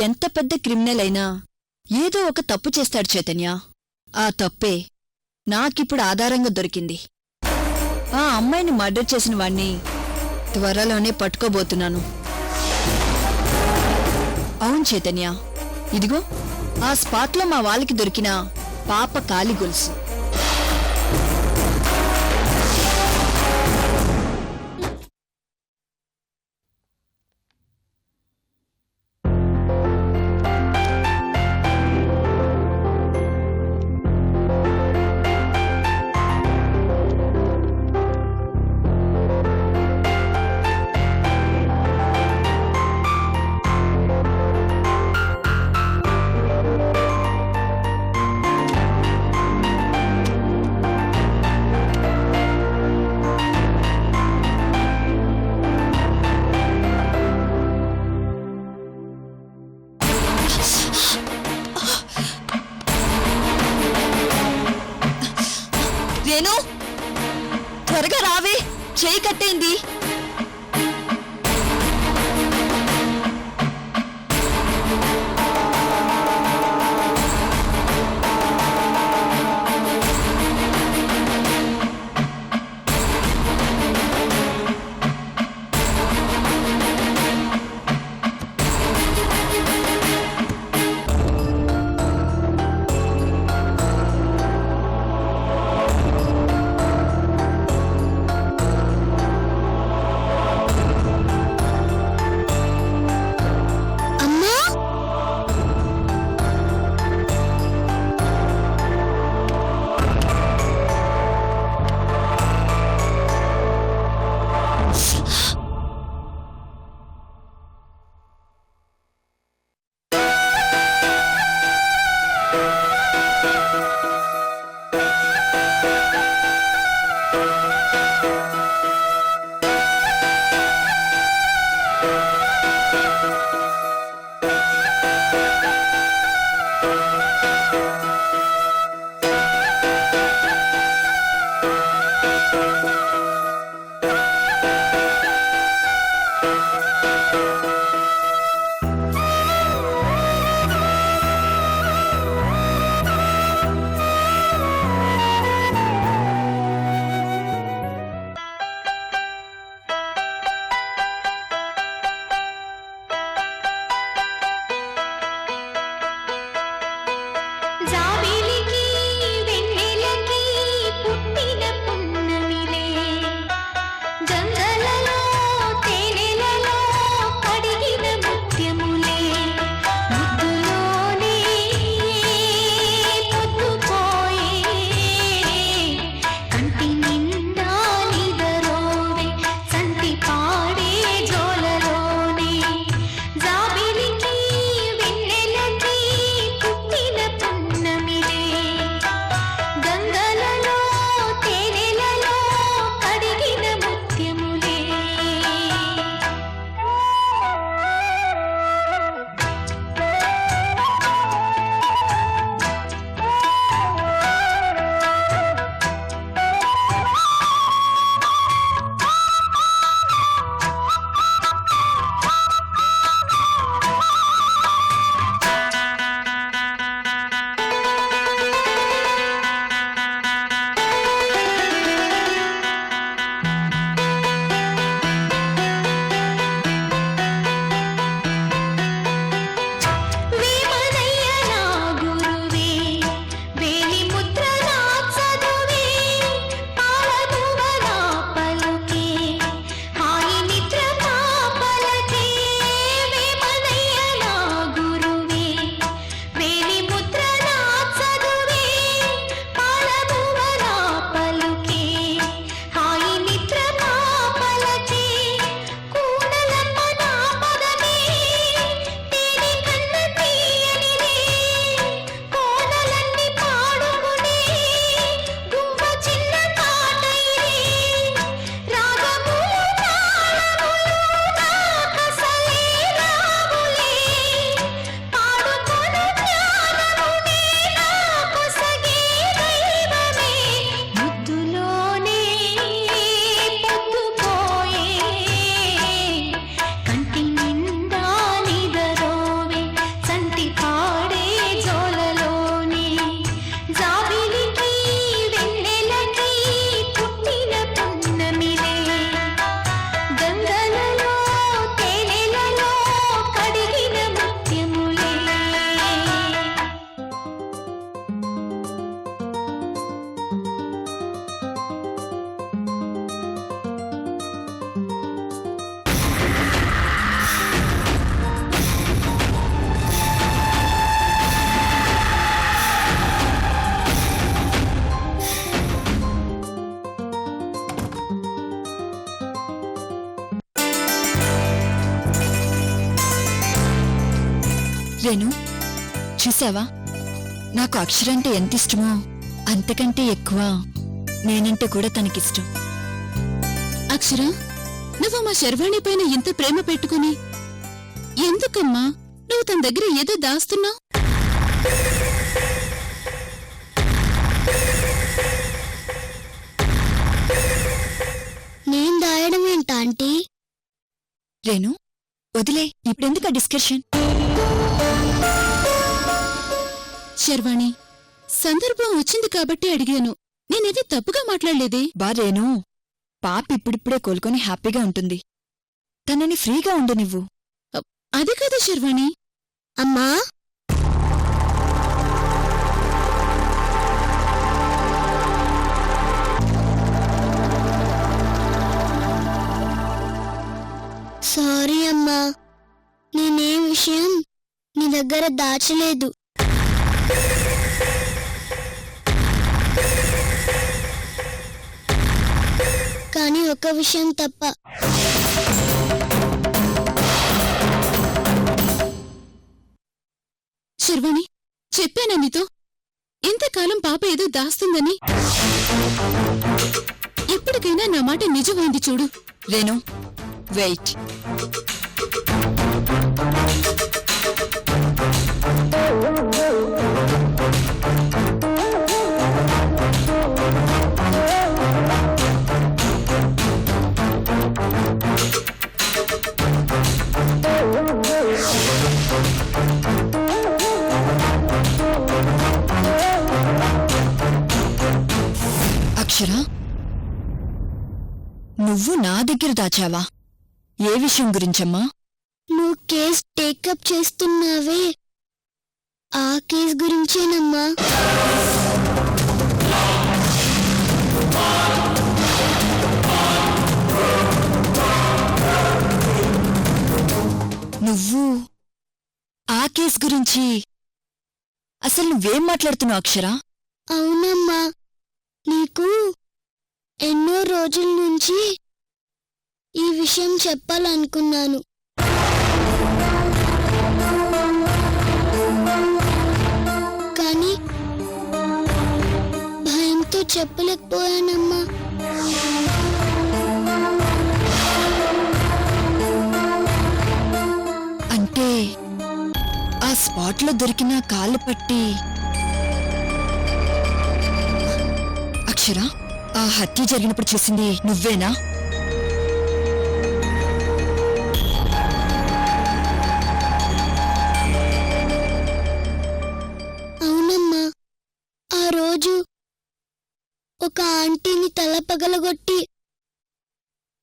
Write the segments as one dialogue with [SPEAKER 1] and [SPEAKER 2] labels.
[SPEAKER 1] ఎంత పెద్ద క్రిమినల్ అయినా ఏదో ఒక తప్పు చేస్తాడు చైతన్య. ఆ తప్పే నాకిప్పుడు ఆధారంగా దొరికింది. ఆ అమ్మాయిని మర్డర్ చేసిన వాణ్ణి త్వరలోనే పట్టుకోబోతున్నాను. అవును చైతన్య, ఇదిగో ఆ స్పాట్లో మా వాళ్ళకి దొరికిన పాప కాలి గొలుసు. రేణు, త్వరగా రావే, చేయి కట్టేంది. రేణు, చూసావా, నాకు అక్షర అంటే ఎంత ఇష్టమో అంతకంటే ఎక్కువ నేనంటే కూడా తనకిష్టం.
[SPEAKER 2] అక్షర, నువ్వు మా శర్వాణి పైన ఇంత ప్రేమ పెట్టుకుని ఎందుకమ్మా నువ్వు తన దగ్గర ఏదో దాస్తున్నావు?
[SPEAKER 3] నేను దాయడం ఏంటా ఆంటీ?
[SPEAKER 1] రేణు, వదిలే, ఇప్పుడెందుకు ఆ డిస్కషన్?
[SPEAKER 2] శర్వాణి, సందర్భం వచ్చింది కాబట్టి అడిగాను. నేనేది తప్పుగా మాట్లాడలేదే.
[SPEAKER 1] బా రేణు, పాప ఇప్పుడిప్పుడే కోలుకొని హ్యాపీగా ఉంటుంది. తనని ఫ్రీగా ఉండు నువ్వు.
[SPEAKER 2] అది కదా శర్వాణి.
[SPEAKER 3] అమ్మా, సారీ అమ్మా, నేనే విషయం నీ దగ్గర దాచలేదు. కానీ ఒక విషయం తప్ప.
[SPEAKER 2] శర్వాణి, చెప్పానా నీతో ఇంతకాలం పాప ఏదో దాస్తుందని? ఎప్పటికైనా నా మాట నిజమైంది చూడు.
[SPEAKER 1] రేణు, వెయిట్. అక్షర, నువ్వు నా దగ్గర దాచావా? ఏ విషయం గురించమ్మా?
[SPEAKER 3] నువ్వు కేస్ టేకప్ చేస్తున్నావే, ఆ కేస్ గురించేనమ్మా.
[SPEAKER 1] నువ్వు ఆ కేస్ గురించి అసలు నువ్వేం మాట్లాడుతున్నావు అక్షర?
[SPEAKER 3] అవునమ్మా, నీకు ఎన్నో రోజుల నుంచి ఈ విషయం చెప్పాలనుకున్నాను. కానీ భయంతో చెప్పలేకపోయానమ్మా.
[SPEAKER 1] అంటే ఆ స్పాట్లో దొరికిన కాళ్ళు పట్టి అక్షర, ఆ హత్య జరిగినప్పుడు చూసింది నువ్వేనా?
[SPEAKER 3] అవునమ్మా, ఆ రోజు ఒక ఆంటీని తల పగలగొట్టి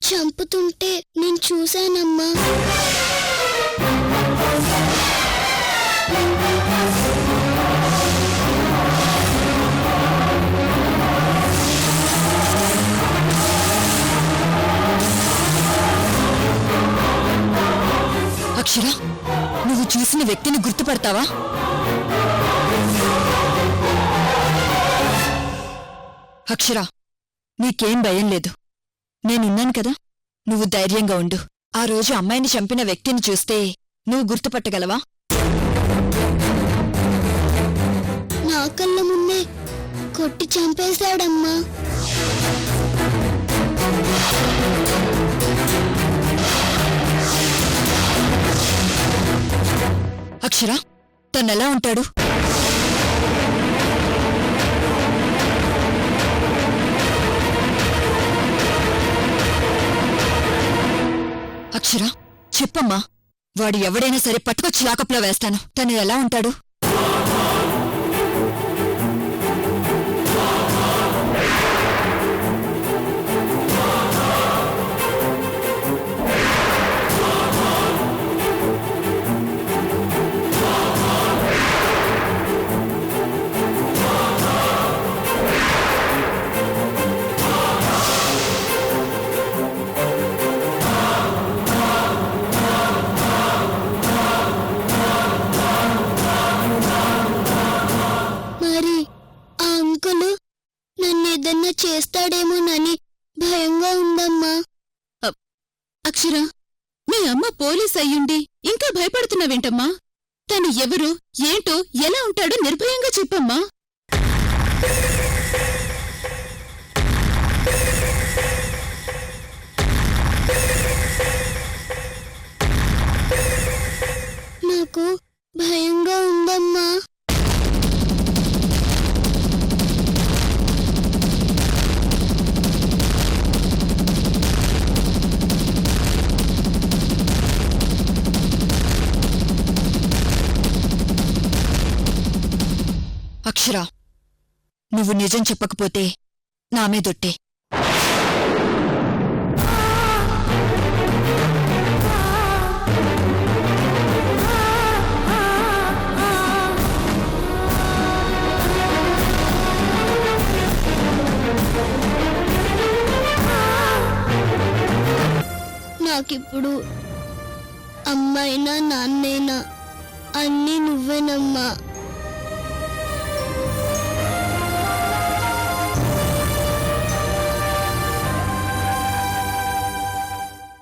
[SPEAKER 3] చంపుతుంటే నేను చూశానమ్మా.
[SPEAKER 1] అక్షర, నువ్వు చూసిన వ్యక్తిని గుర్తుపడతావా? అక్షర, నీకేం భయం లేదు, నేనున్నాను కదా, నువ్వు ధైర్యంగా ఉండు. ఆ రోజు అమ్మాయిని చంపిన వ్యక్తిని చూస్తే నువ్వు గుర్తుపట్టగలవా?
[SPEAKER 3] నా కళ్ళ ముందే కొట్టి చంపేశాడమ్మా.
[SPEAKER 1] అక్షర, తనెలా ఉంటాడు? అక్షర, చెప్పమ్మా, వాడు ఎవడైనా సరే పట్టుకొచ్చి లాకప్లో వేస్తాను. తను ఎలా ఉంటాడు?
[SPEAKER 3] చేస్తాడేమోనని భయంగా ఉందమ్మా.
[SPEAKER 2] అక్షర, మీ అమ్మ పోలీస్ అయ్యుండి ఇంకా భయపడుతున్నావేంటమ్మా? తను ఎవరు, ఏంటో, ఎలా ఉంటాడో నిర్భయంగా చెప్పమ్మా.
[SPEAKER 3] నాకు భయంగా ఉందమ్మా.
[SPEAKER 1] అక్షర, నువ్వు నిజం చెప్పకపోతే నా మీదొట్టే.
[SPEAKER 3] నాకిప్పుడు అమ్మైనా నాన్నైనా అన్నీ నువ్వేనమ్మా.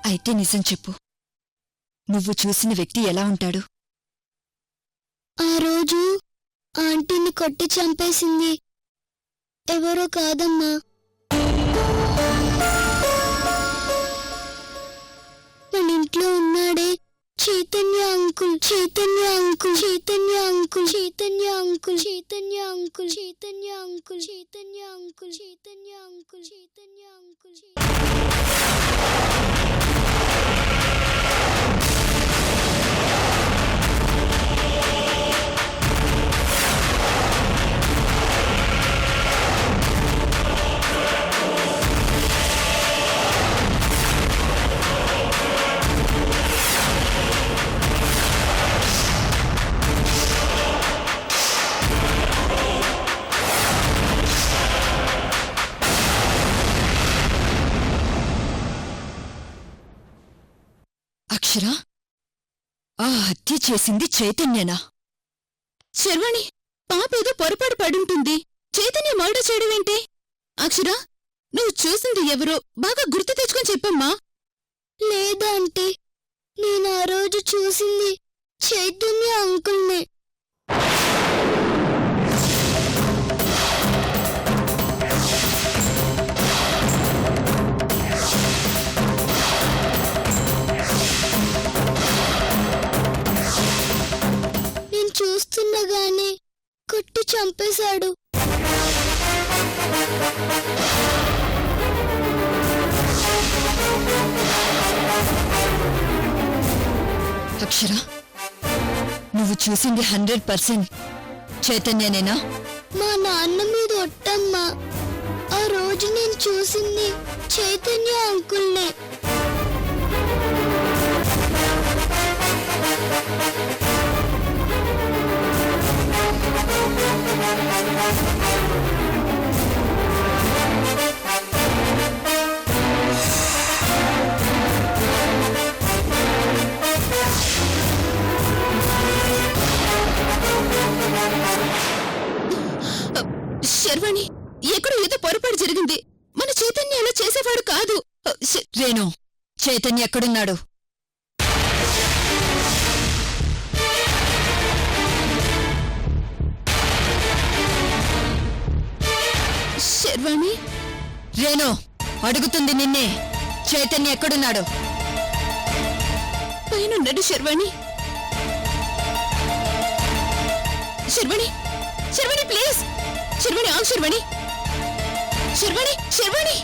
[SPEAKER 1] అయితే నిజం చెప్పు, నువ్వు చూసిన వ్యక్తి ఎలా ఉంటాడు?
[SPEAKER 3] ఆ రోజు ఆంటీని కొట్టి చంపేసింది ఎవరో కాదమ్మా, మన ఇంట్లో ఉన్నాడే Chaitanya uncle. Chaitanya uncle, Chaitanya uncle, Chaitanya uncle, Chaitanya uncle, Chaitanya uncle, Chaitanya uncle, Chaitanya uncle, Chaitanya uncle.
[SPEAKER 1] Akshara, ఆ హత్య చేసింది చైతన్యనా?
[SPEAKER 2] శర్వాణి, పాపేదో పొరపాటు పడుంటుంది. చైతన్య మర్డర్ చేయడమేంటి? అక్షర, నువ్వు చూసింది ఎవరో బాగా గుర్తు తెచ్చుకొని చెప్పమ్మా.
[SPEAKER 3] లేదా అంటే నేను ఆ రోజు చూసింది చైతన్య అంకుల్నే. నేను చూస్తుండగానే కొట్టి చంపేశాడు.
[SPEAKER 1] అక్షర, నువ్వు చూసింది 100% చైతన్యనేనా?
[SPEAKER 3] మా నాన్న మీద ఒట్టమ్మా, ఆ రోజు నేను చూసింది చైతన్య అంకుల్నే.
[SPEAKER 2] శర్వాణి, ఎక్కడో ఏదో పొరపాటు జరిగింది. మన చైతన్య అలా చేసేవాడు కాదు.
[SPEAKER 1] రేణు, చైతన్య ఎక్కడున్నాడు?
[SPEAKER 2] శర్వాణి,
[SPEAKER 1] రేణు అడుగుతుంది నిన్నే. చైతన్య ఎక్కడున్నాడు?
[SPEAKER 2] పైనున్నాడు శర్వాణి. శర్వాణి, శర్వాణి ప్లీజ్. శర్వాణి ఆగు. శర్వాణి, శర్వాణి, శర్వాణి.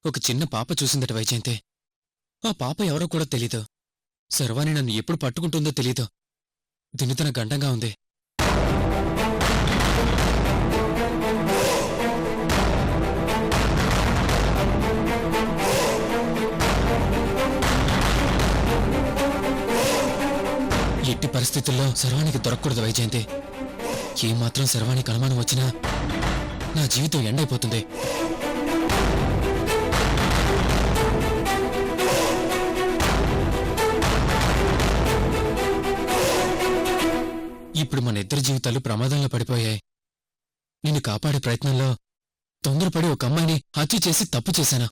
[SPEAKER 4] ఒక చిన్న పాప చూసిందట వైజయంతి. ఆ పాప ఎవరో కూడా తెలీదు. శర్వాణి నన్ను ఎప్పుడు పట్టుకుంటుందో తెలీదు. దినితన గండంగా ఉంది. ఎట్టి పరిస్థితుల్లో శర్వాణికి దొరకకూడదు వైజయంతి. ఏమాత్రం శర్వాణికి అనుమానం వచ్చినా నా జీవితం ఎండైపోతుంది. ఇప్పుడు మన ఇద్దరి జీవితాలు ప్రమాదంలో పడిపోయాయి. నిన్ను కాపాడే ప్రయత్నంలో తొందరపడి ఒక అమ్మాయిని హత్య చేసి తప్పు చేశానా?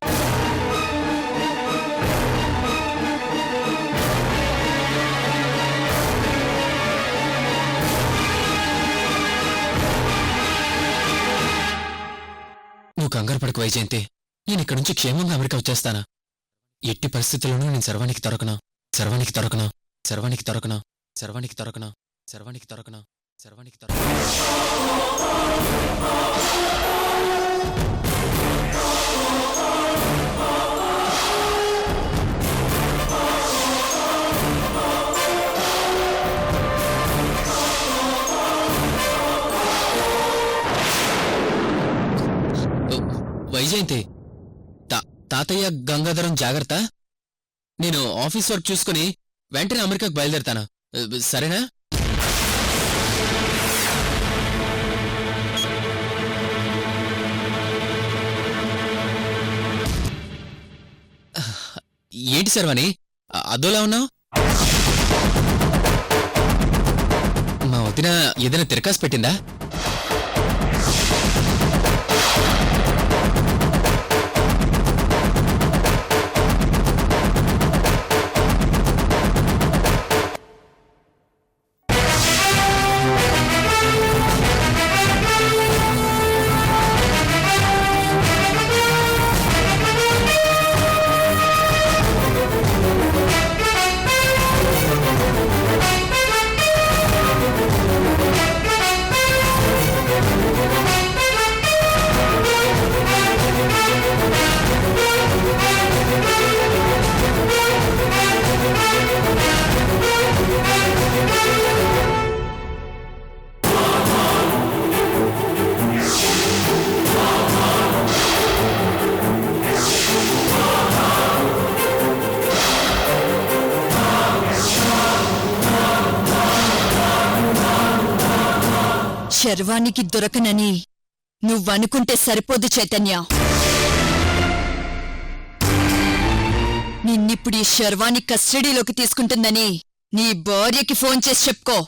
[SPEAKER 4] నువ్వు కంగారు పడకు వైజయంతి. నేను ఇక్కడి నుంచి క్షేమంగా అమెరికా వచ్చేస్తానా? ఎట్టి పరిస్థితుల్లోనూ నేను శర్వాణికి దొరకను. శర్వాణికి దొరకను. శర్వాణికి దొరకను. శర్వాణికి దొరకను. శర్వాణికి దొరకను. శర్వాణికి దొరకను. వైజయంతి, తాతయ్య గంగాధరం జాగ్రత్త. నేను ఆఫీస్ వర్క్ చూసుకుని వెంటనే అమెరికాకు బయలుదేరతాను. సరేనా? ఏంటి శర్వాణి అదోలా ఉన్నావు? మా వదిన ఏదైనా తిరకాసు పెట్టిందా?
[SPEAKER 1] శర్వానికి దొరకనని నువ్వనుకుంటే సరిపోదు చైతన్య. నిన్నిప్పుడు ఈ శర్వాణి కస్టడీలోకి తీసుకుంటుందని నీ భార్యకి ఫోన్ చేసి చెప్పుకో.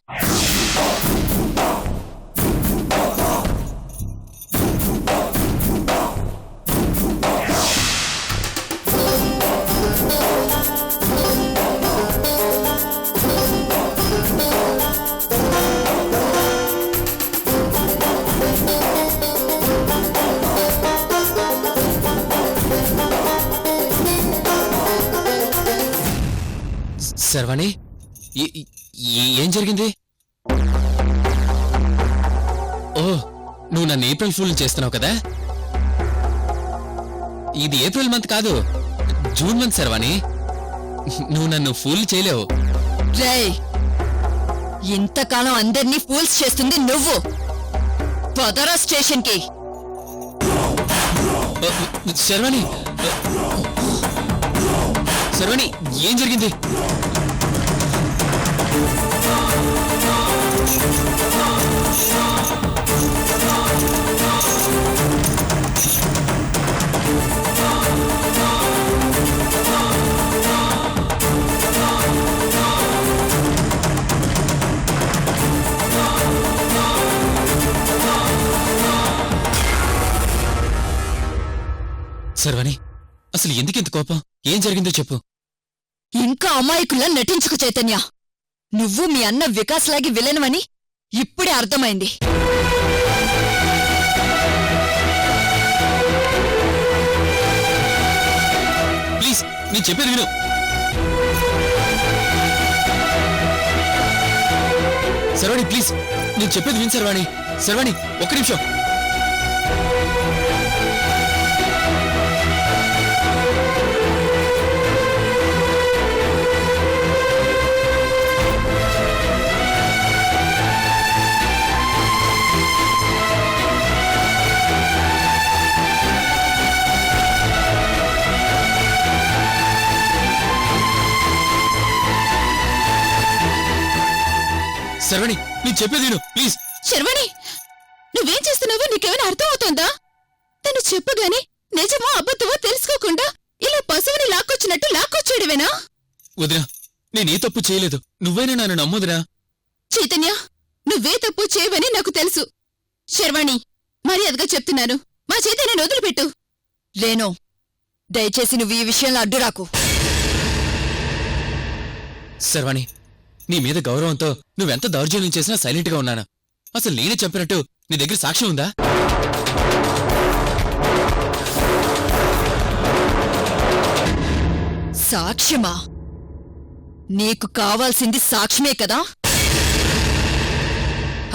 [SPEAKER 4] శర్వాణి, ఏం జరిగింది? ఓ, నువ్వు నన్ను ఏప్రిల్ ఫూల్ చేస్తున్నావు కదా? ఇది ఏప్రిల్ మంత్ కాదు, జూన్ మంత్ శర్వాణి. నువ్వు నన్ను ఫూల్ చేయలేవు.
[SPEAKER 1] రేయ్, ఇంతకాలం అందర్నీ ఫూల్స్ చేస్తుంది నువ్వు. పదరా స్టేషన్కి.
[SPEAKER 4] శర్వాణి, శర్వాణి, ఏం జరిగింది? శర్వాణి, అసలు ఎందుకింత కోపం? ఏం జరిగిందో చెప్పు.
[SPEAKER 1] ఇంకా అమాయకుల్లా నటించుకు చైతన్య. నువ్వు మీ అన్న వికాస్ లాగి విలనవని ఇప్పుడే అర్థమైంది.
[SPEAKER 4] ప్లీజ్, నేను చెప్పేది విను. శర్వాణి ప్లీజ్, నేను చెప్పేది విను. శర్వాణి, శర్వాణి, ఒక్క నిమిషం. శర్వాణి నేను చెప్పేది విను ప్లీజ్.
[SPEAKER 2] శర్వాణి నువ్వేం చేస్తున్నావో నీకేమైనా అర్థం అవుతోందా? తను చెప్పగానే నిజమో అబద్ధమో తెలుసుకోకుండా ఇలా పశువుని లాక్కొచ్చినట్టు లాక్కొచ్చాడువేనా?
[SPEAKER 4] వదినా నేనే తప్పు చేయలేదు, నువ్వైనా నన్ను నమ్ముదురా.
[SPEAKER 2] చైతన్య నువ్వే తప్పు చేయవని నాకు తెలుసు. శర్వాణి మర్యాదగా చెప్తున్నాను, మా చైతన్యను వదిలిపెట్టు.
[SPEAKER 1] లేనో, దయచేసి నువ్వు ఈ విషయంలో అడ్డురాకు.
[SPEAKER 4] శర్వాణి నీ మీద గౌరవంతో నువ్వెంత దౌర్జన్యం చేసినా సైలెంట్ గా ఉన్నాను. అసలు నేనే చెప్పినట్టు నీ దగ్గర సాక్ష్యం ఉందా?
[SPEAKER 1] సాక్ష్యమా? నీకు కావాల్సింది సాక్ష్యమే కదా?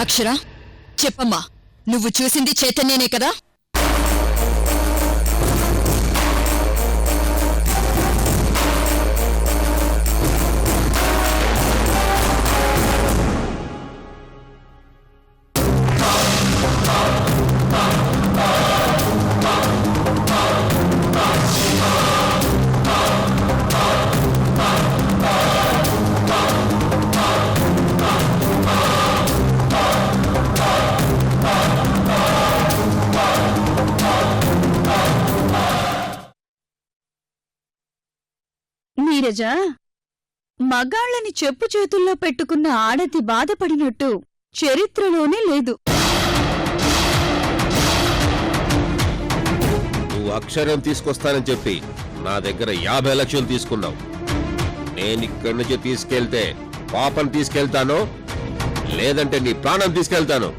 [SPEAKER 1] అక్షర చెప్పమ్మా, నువ్వు చూసింది చైతన్యనే కదా?
[SPEAKER 5] నీరజ, మగాళ్ళని చెప్పు చేతుల్లో పెట్టుకున్న ఆడది బాధపడినట్టు చరిత్రలోనే లేదు.
[SPEAKER 6] నువ్వు అక్షరం తీసుకొస్తానని చెప్పి నా దగ్గర 50 లక్షలు తీసుకున్నావు. నేనిక్కడి నుంచి తీసుకెళ్తే పాపని తీసుకెళ్తాను, లేదంటే నీ ప్రాణం తీసుకెళ్తాను.